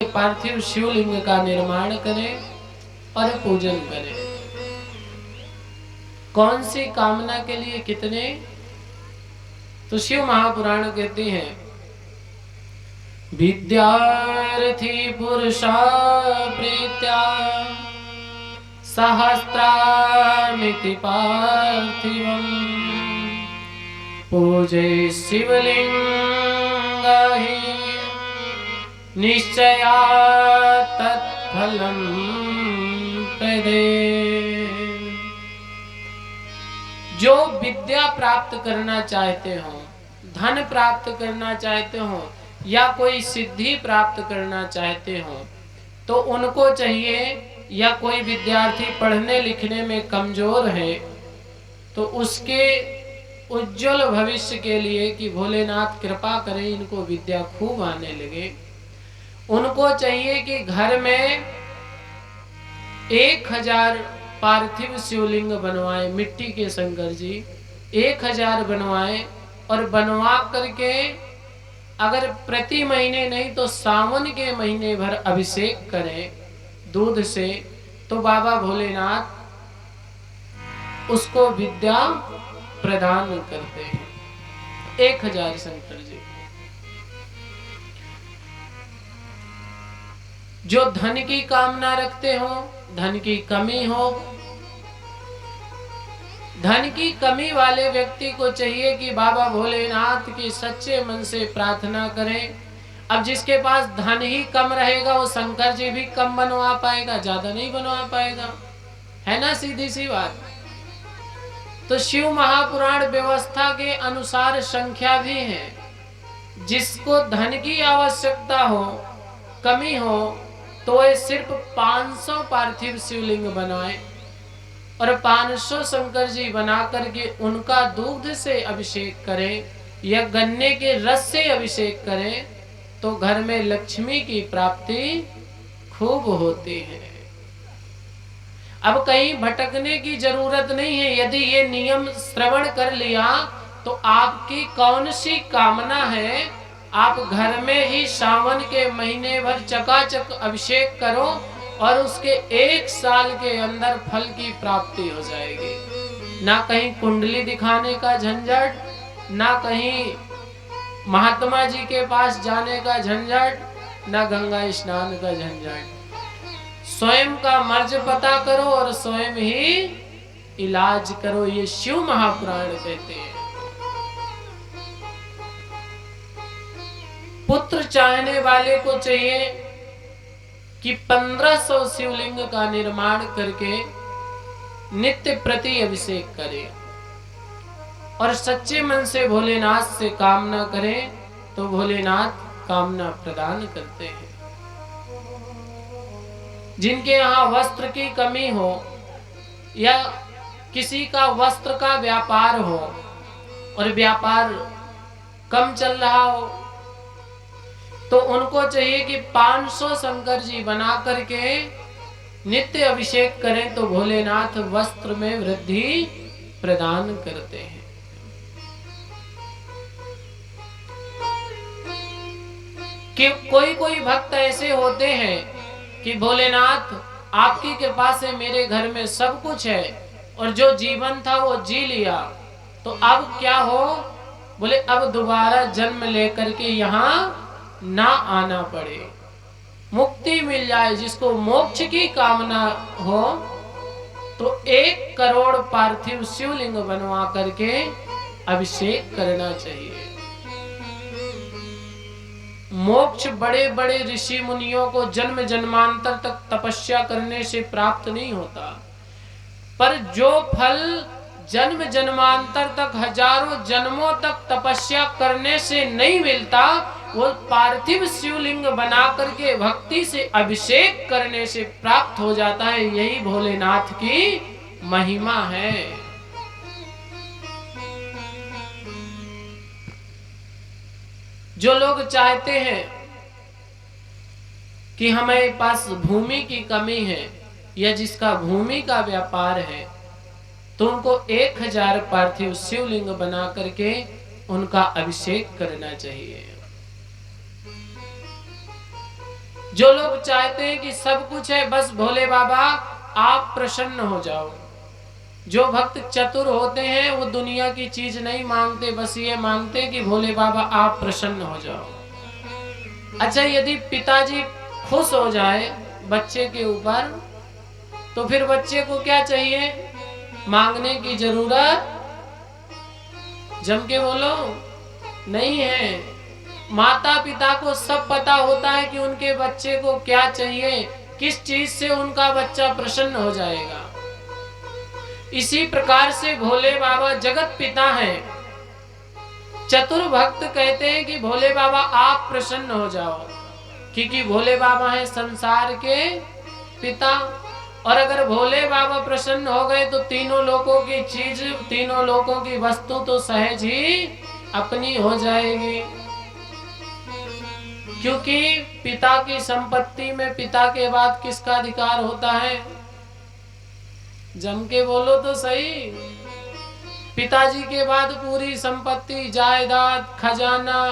पार्थिव शिवलिंग का निर्माण करें और पूजन करें। कौन सी कामना के लिए कितने? तो शिव महापुराण कहते हैं विद्यार्थी पुरुषा प्रीत्या सहस्रामिति पार्थिवम् पूजे शिवलिंग ही निश्चया तत्फलम् प्रदे। जो विद्या प्राप्त करना चाहते हो, धन प्राप्त करना चाहते हो या कोई सिद्धि प्राप्त करना चाहते हो तो उनको चाहिए, या कोई विद्यार्थी पढ़ने लिखने में कमजोर है तो उसके उज्जवल भविष्य के लिए कि भोलेनाथ कृपा करें इनको विद्या खूब आने लगे, उनको चाहिए कि घर में 1000 पार्थिव शिवलिंग बनवाए, मिट्टी के शंकर जी 1000 बनवाए और बनवा करके अगर प्रति महीने नहीं तो सावन के महीने भर अभिषेक करें दूध से, तो बाबा भोलेनाथ उसको विद्या प्रदान करते हैं। 1000 शंकर जी। जो धन की कामना रखते हो, धन की कमी हो, धन की कमी वाले व्यक्ति को चाहिए कि बाबा भोलेनाथ की सच्चे मन से प्रार्थना करें। अब जिसके पास धन ही कम रहेगा वो शंकर जी भी कम बनवा पाएगा, ज्यादा नहीं बनवा पाएगा, है ना, सीधी सी बात। तो शिव महापुराण व्यवस्था के अनुसार संख्या भी है। जिसको धन की आवश्यकता हो, कमी हो, तो ये सिर्फ 500 पार्थिव शिवलिंग बनाए और 500 शंकर जी बना करके उनका दूध से अभिषेक करें या गन्ने के रस से अभिषेक करें तो घर में लक्ष्मी की प्राप्ति खूब होती है। अब कहीं भटकने की जरूरत नहीं है। यदि ये नियम श्रवण कर लिया तो आपकी कौन सी कामना है, आप घर में ही सावन के महीने भर चकाचक अभिषेक करो और उसके 1 साल के अंदर फल की प्राप्ति हो जाएगी। ना कहीं कुंडली दिखाने का झंझट, ना कहीं महात्मा जी के पास जाने का झंझट, ना गंगा स्नान का झंझट। स्वयं का मर्ज पता करो और स्वयं ही इलाज करो, ये शिव महापुराण कहते हैं। पुत्र चाहने वाले को चाहिए कि 1500 शिवलिंग का निर्माण करके नित्य प्रति अभिषेक करे और सच्चे मन से भोलेनाथ से कामना करें तो भोलेनाथ कामना प्रदान करते हैं। जिनके यहाँ वस्त्र की कमी हो या किसी का वस्त्र का व्यापार हो और व्यापार कम चल रहा हो तो उनको चाहिए कि 500 शंकर जी बना करके नित्य अभिषेक करें तो भोलेनाथ वस्त्र में वृद्धि प्रदान करते हैं। कि कोई भक्त ऐसे होते हैं कि भोलेनाथ आपकी कृपा से मेरे घर में सब कुछ है और जो जीवन था वो जी लिया, तो अब क्या हो, बोले अब दोबारा जन्म लेकर के यहाँ ना आना पड़े, मुक्ति मिल जाए। जिसको मोक्ष की कामना हो तो 1 करोड़ पार्थिव शिवलिंग बनवा करके अभिषेक करना चाहिए। मोक्ष बड़े बड़े ऋषि मुनियों को जन्म जन्मांतर तक तपस्या करने से प्राप्त नहीं होता, पर जो फल जन्म जन्मांतर तक हजारों जन्मों तक तपस्या करने से नहीं मिलता वो पार्थिव शिवलिंग बना करके भक्ति से अभिषेक करने से प्राप्त हो जाता है। यही भोलेनाथ की महिमा है। जो लोग चाहते हैं कि हमारे पास भूमि की कमी है या जिसका भूमि का व्यापार है तो उनको 1000 पार्थिव शिवलिंग बना करके उनका अभिषेक करना चाहिए। जो लोग चाहते हैं कि सब कुछ है, बस भोले बाबा आप प्रसन्न हो जाओ। जो भक्त चतुर होते हैं वो दुनिया की चीज नहीं मांगते, बस ये मांगते कि भोले बाबा आप प्रसन्न हो जाओ। अच्छा, यदि पिताजी खुश हो जाए बच्चे के ऊपर तो फिर बच्चे को क्या चाहिए? मांगने की जरूरत, जम के बोलो, नहीं है। माता पिता को सब पता होता है कि उनके बच्चे को क्या चाहिए, किस चीज से उनका बच्चा प्रसन्न हो जाएगा। इसी प्रकार से भोले बाबा जगत पिता हैं। चतुर भक्त कहते हैं कि भोले बाबा आप प्रसन्न हो जाओ, क्योंकि भोले बाबा हैं संसार के पिता। और अगर भोले बाबा प्रसन्न हो गए तो तीनों लोगों की चीज, तीनों लोगों की वस्तु तो सहज ही अपनी हो जाएगी। क्योंकि पिता की संपत्ति में पिता के बाद किसका अधिकार होता है? जम के बोलो तो सही। पिताजी के बाद पूरी संपत्ति, जायदाद, खजाना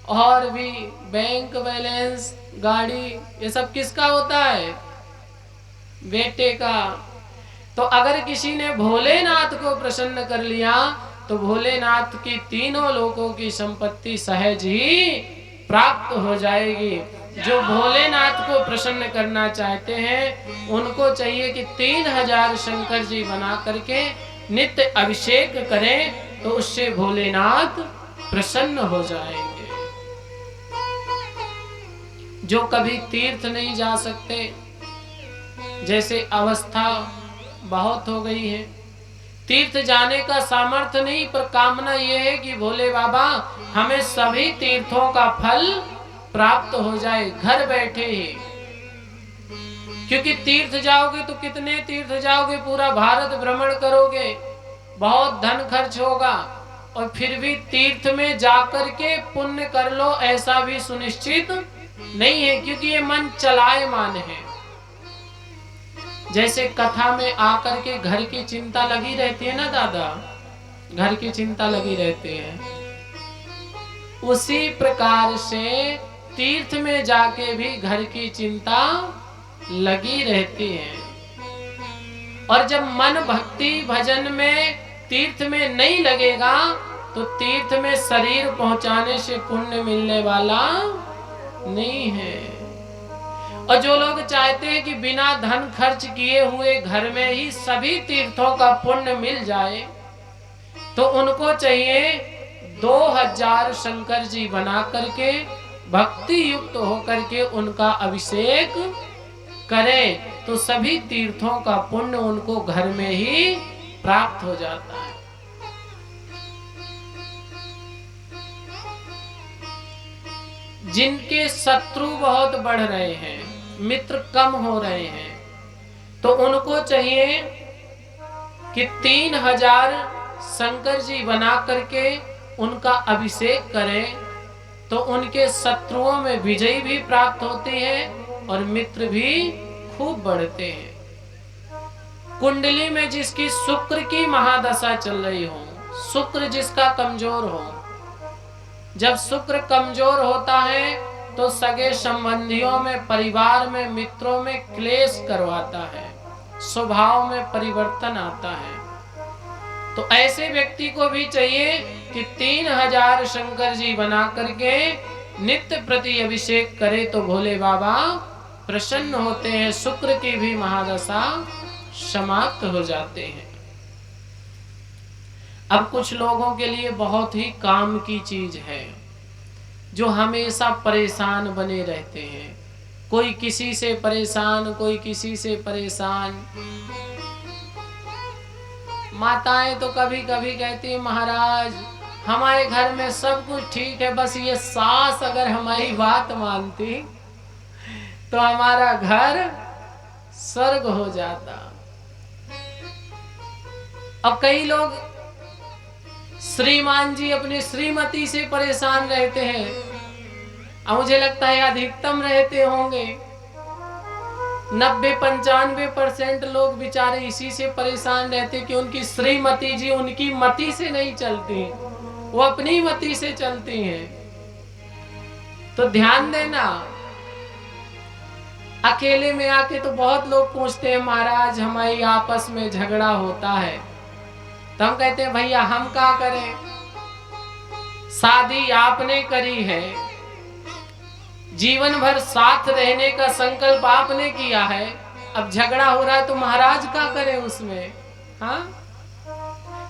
और भी बैंक बैलेंस, गाड़ी, ये सब किसका होता है? बेटे का। तो अगर किसी ने भोलेनाथ को प्रसन्न कर लिया तो भोलेनाथ की तीनों लोगों की संपत्ति सहज ही प्राप्त हो जाएगी। जो भोलेनाथ को प्रसन्न करना चाहते हैं उनको चाहिए कि 3000 शंकर जी बना करके नित्य अभिषेक करें, तो उससे भोलेनाथ प्रसन्न हो जाएंगे। जो कभी तीर्थ नहीं जा सकते, जैसे अवस्था बहुत हो गई है, तीर्थ जाने का सामर्थ्य नहीं, पर कामना यह है कि भोले बाबा हमें सभी तीर्थों का फल प्राप्त हो जाए घर बैठे ही। क्योंकि तीर्थ जाओगे तो कितने तीर्थ जाओगे, पूरा भारत भ्रमण करोगे, बहुत धन खर्च होगा, और फिर भी तीर्थ में जाकर के पुण्य कर लो ऐसा भी सुनिश्चित नहीं है, क्योंकि ये मन चलायमान है। जैसे कथा में आकर के घर की चिंता लगी रहती है ना दादा, घर की चिंता लगी रहती है, उसी प्रकार से तीर्थ में जाके भी घर की चिंता लगी रहती है। और जब मन भक्ति भजन में तीर्थ में नहीं लगेगा तो तीर्थ में शरीर पहुंचाने से पुण्य मिलने वाला नहीं है। और जो लोग चाहते हैं कि बिना धन खर्च किए हुए घर में ही सभी तीर्थों का पुण्य मिल जाए, तो उनको चाहिए 2000 शंकर जी बना करके भक्ति युक्त होकर के उनका अभिषेक करें, तो सभी तीर्थों का पुण्य उनको घर में ही प्राप्त हो जाता है। जिनके शत्रु बहुत बढ़ रहे हैं, मित्र कम हो रहे हैं, तो उनको चाहिए कि 3000 शंकर जी बना करके उनका अभिषेक करें, तो उनके शत्रुओं में विजय भी प्राप्त होती है और मित्र भी खूब बढ़ते हैं। कुंडली में जिसकी शुक्र की महादशा चल रही हो, शुक्र जिसका कमजोर हो, जब शुक्र कमजोर होता है तो सगे संबंधियों में, परिवार में, मित्रों में क्लेश करवाता है, स्वभाव में परिवर्तन आता है। तो ऐसे व्यक्ति को भी चाहिए कि 3000 शंकर जी बना करके नित्य प्रति अभिषेक करे, तो भोले बाबा प्रसन्न होते हैं, शुक्र की भी महादशा समाप्त हो जाते हैं। अब कुछ लोगों के लिए बहुत ही काम की चीज है, जो हमेशा परेशान बने रहते हैं, कोई किसी से परेशान, कोई किसी से परेशान। माताएं तो कभी कभी कहती है, महाराज हमारे घर में सब कुछ ठीक है, बस ये सास अगर हमारी बात मानती तो हमारा घर स्वर्ग हो जाता। अब कई लोग श्रीमान जी अपनी श्रीमती से परेशान रहते हैं, और मुझे लगता है अधिकतम रहते होंगे, 90-95% लोग बेचारे इसी से परेशान रहते कि उनकी श्रीमती जी उनकी मति से नहीं चलती, वो अपनी मति से चलती हैं। तो ध्यान देना, अकेले में आके तो बहुत लोग पूछते हैं महाराज हमारी आपस में झगड़ा होता है, तो हम कहते हैं भैया हम क्या करें, शादी आपने करी है, जीवन भर साथ रहने का संकल्प आपने किया है, अब झगड़ा हो रहा है तो महाराज क्या करें उसमें। हाँ,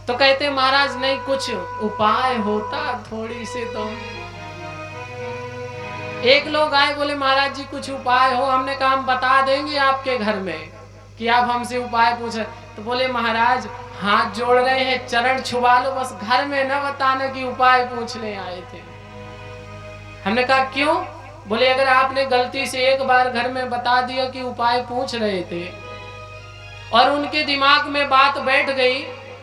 तो कहते महाराज नहीं कुछ उपाय होता थोड़ी से। तो एक लोग आए बोले महाराज जी कुछ उपाय हो, हमने कहा हम बता देंगे आपके घर में कि आप हमसे उपाय पूछे। तो बोले महाराज हाथ जोड़ रहे हैं, चरण छुआ लो, बस घर में न बताना कि उपाय पूछने आए थे। हमने कहा क्यों? बोले अगर आपने गलती से एक बार घर में बता दिया कि उपाय पूछ रहे थे और उनके दिमाग में बात बैठ गई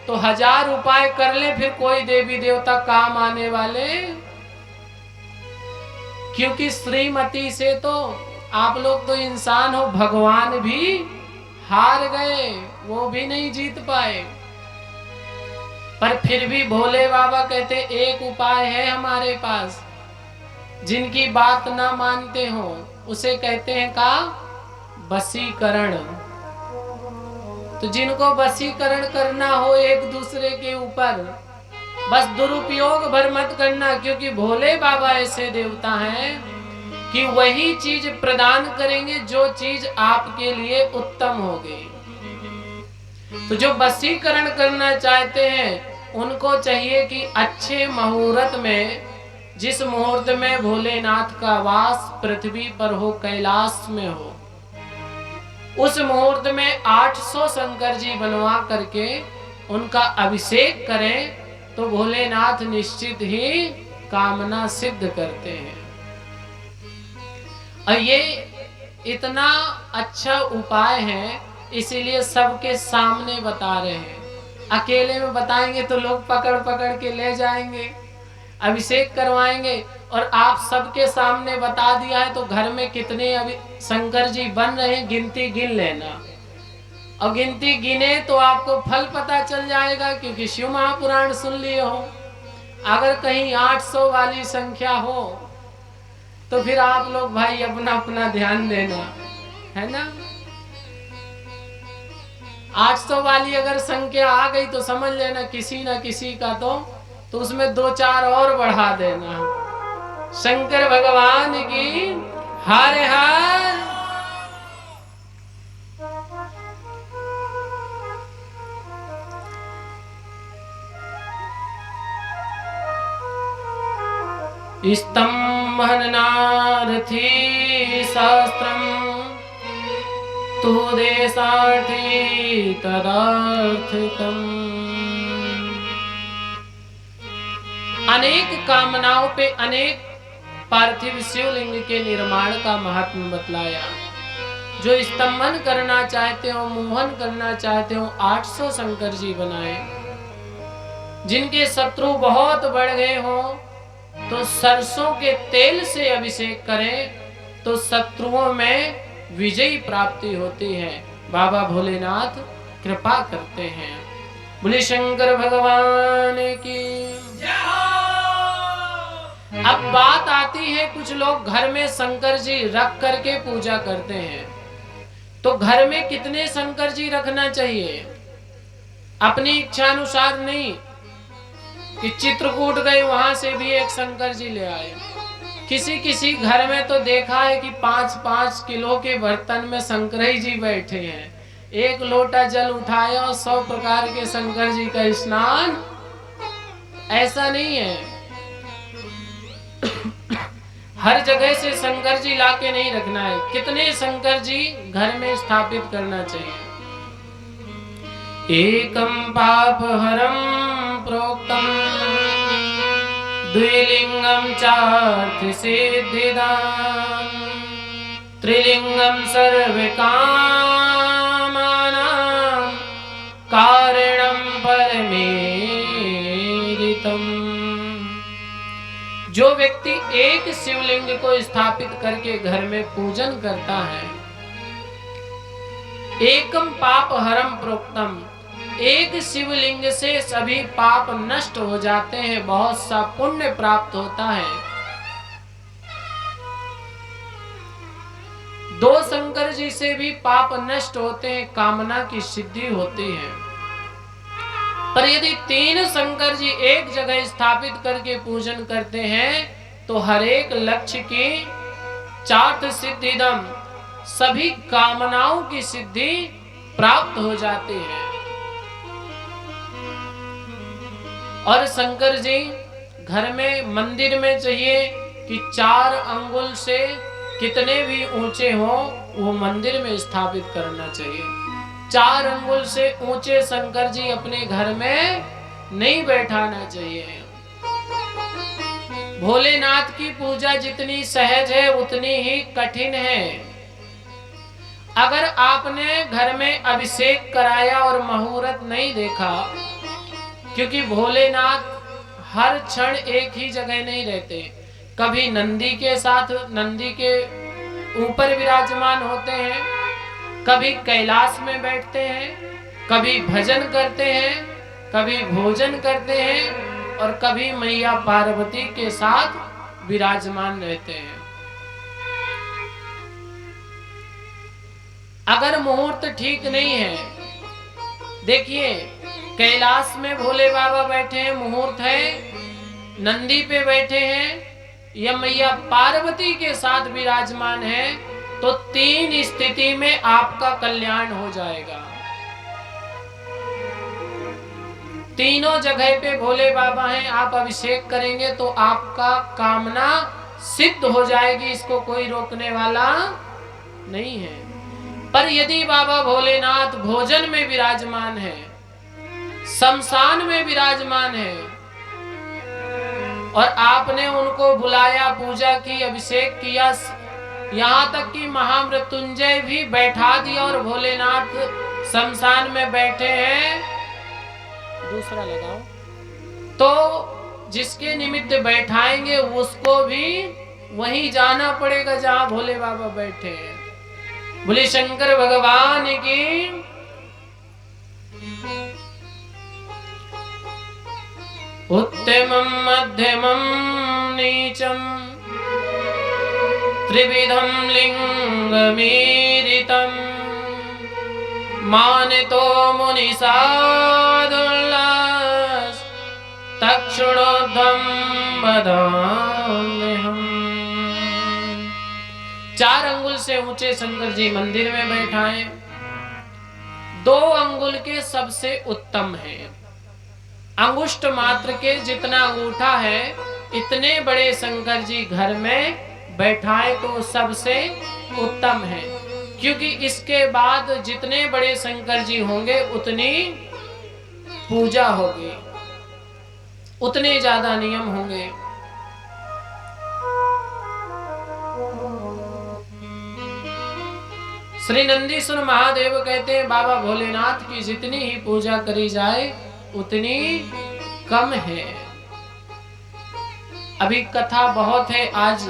तो 1000 उपाय कर ले फिर कोई देवी देवता काम आने वाले, क्योंकि श्रीमती से तो आप लोग तो इंसान हो, भगवान भी हार गए, वो भी नहीं जीत पाए। पर फिर भी भोले बाबा कहते एक उपाय है हमारे पास, जिनकी बात ना मानते हो उसे कहते हैं का वशीकरण। तो जिनको वशीकरण करना हो एक दूसरे के ऊपर, बस दुरुपयोग भर मत करना, क्योंकि भोले बाबा ऐसे देवता हैं कि वही चीज प्रदान करेंगे जो चीज आपके लिए उत्तम होगी। तो जो वशीकरण करना चाहते हैं उनको चाहिए कि अच्छे मुहूर्त में, जिस मुहूर्त में भोलेनाथ का वास पृथ्वी पर हो, कैलाश में हो, उस मुहूर्त में 800 शंकर जी बनवा करके उनका अभिषेक करें तो भोलेनाथ निश्चित ही कामना सिद्ध करते हैं। और ये इतना अच्छा उपाय है इसीलिए सबके सामने बता रहे हैं। अकेले में बताएंगे तो लोग पकड़ पकड़ के ले जाएंगे, अभिषेक करवाएंगे, और आप सबके सामने बता दिया है तो घर में कितने अभी शंकर जी बन रहे हैं गिनती गिन लेना, और गिनती गिने तो आपको फल पता चल जाएगा, क्योंकि शिव महापुराण सुन लिए हो। अगर कहीं 800 वाली संख्या हो तो फिर आप लोग भाई अपना अपना ध्यान देना, है ना। 800 वाली अगर संख्या आ गई तो समझ लेना किसी न किसी का तो उसमें 2-4 और बढ़ा देना। शंकर भगवान की हर हर। स्तंभनारथी शास्त्रम तु देशार्थी तदार्थकम। अनेक कामनाओं पे अनेक पार्थिव शिवलिंग के निर्माण का महात्म्य बतलाया। जो स्तंभन करना चाहते हो, मोहन करना चाहते हो, 800 शंकर जी बनाए। जिनके शत्रु बहुत बढ़ गए हो तो सरसों के तेल से अभिषेक करें तो शत्रुओं में विजयी प्राप्ति होती है। बाबा भोलेनाथ कृपा करते हैं। बोले शंकर भगवान की। अब बात आती है, कुछ लोग घर में शंकर जी रख करके पूजा करते हैं, तो घर में कितने शंकर जी रखना चाहिए? अपनी इच्छा अनुसार नहीं कि चित्रकूट गए वहां से भी एक शंकर जी ले आए। किसी किसी घर में तो देखा है कि 5-5 किलो के बर्तन में शंकर जी बैठे हैं, एक लोटा जल उठाया और 100 प्रकार के शंकर जी का स्नान। ऐसा नहीं है। हर जगह से शंकर जी लाके नहीं रखना है। कितने शंकर जी घर में स्थापित करना चाहिए? एकम पाप हरम प्रोक्तम द्विलिंगम चार्थ सिद्धिदाम त्रिलिंगम सर्व कामानां कारणम परमेरितम। जो व्यक्ति एक शिवलिंग को स्थापित करके घर में पूजन करता है, एकम पाप हरम प्रोक्तम, एक शिवलिंग से सभी पाप नष्ट हो जाते हैं, बहुत सा पुण्य प्राप्त होता है। दो शंकर जी से भी पाप नष्ट होते हैं, कामना की सिद्धि होती है। पर यदि तीन शंकर जी एक जगह स्थापित करके पूजन करते हैं तो हर एक लक्ष्य की चार्थ सिद्धिदम, सभी कामनाओं की सिद्धि प्राप्त हो जाती है। और शंकर जी घर में मंदिर में चाहिए कि 4 अंगुल से कितने भी ऊंचे हो वो मंदिर में स्थापित करना चाहिए। 4 अंगुल से ऊंचे शंकर जी अपने घर में नहीं बैठाना चाहिए। भोलेनाथ की पूजा जितनी सहज है उतनी ही कठिन है। अगर आपने घर में अभिषेक कराया और मुहूर्त नहीं देखा, क्योंकि भोलेनाथ हर क्षण एक ही जगह नहीं रहते, कभी नंदी के साथ नंदी के ऊपर विराजमान होते हैं, कभी कैलाश में बैठते हैं, कभी भजन करते हैं, कभी भोजन करते हैं और कभी मैया पार्वती के साथ विराजमान रहते हैं। अगर मुहूर्त ठीक नहीं है, देखिए कैलाश में भोले बाबा बैठे हैं, मुहूर्त है, नंदी पे बैठे हैं या मैया पार्वती के साथ विराजमान है, तो 3 स्थिति में आपका कल्याण हो जाएगा। तीनों जगह पे भोले बाबा हैं, आप अभिषेक करेंगे तो आपका कामना सिद्ध हो जाएगी, इसको कोई रोकने वाला नहीं है। पर यदि बाबा भोलेनाथ भोजन में विराजमान है, शमशान में विराजमान है और आपने उनको बुलाया, पूजा की, अभिषेक किया, यहाँ तक कि महामृत्युंजय भी बैठा दिया और भोलेनाथ शमशान में बैठे हैं, दूसरा लगाओ, तो जिसके निमित्त बैठाएंगे उसको भी वहीं जाना पड़ेगा जहां भोले बाबा बैठे हैं। बोले शंकर भगवान की। उत्तमं मध्यमं नीचं त्रिविधं लिंगमीरितं मानितो मुनिसादुल्लास तक्षणोद्धं वदाम्यहम्। 4 अंगुल से ऊंचे शंकर जी मंदिर में बैठाए, 2 अंगुल के सबसे उत्तम है। अंगुष्ठ मात्र के जितना अंगूठा है इतने बड़े शंकर जी घर में बैठाए तो सबसे उत्तम है, क्योंकि इसके बाद जितने बड़े शंकर जी होंगे उतनी पूजा होगी, उतने ज्यादा नियम होंगे। श्री नंदीश्वर महादेव कहते हैं बाबा भोलेनाथ की जितनी ही पूजा करी जाए उतनी कम है। अभी कथा बहुत है, आज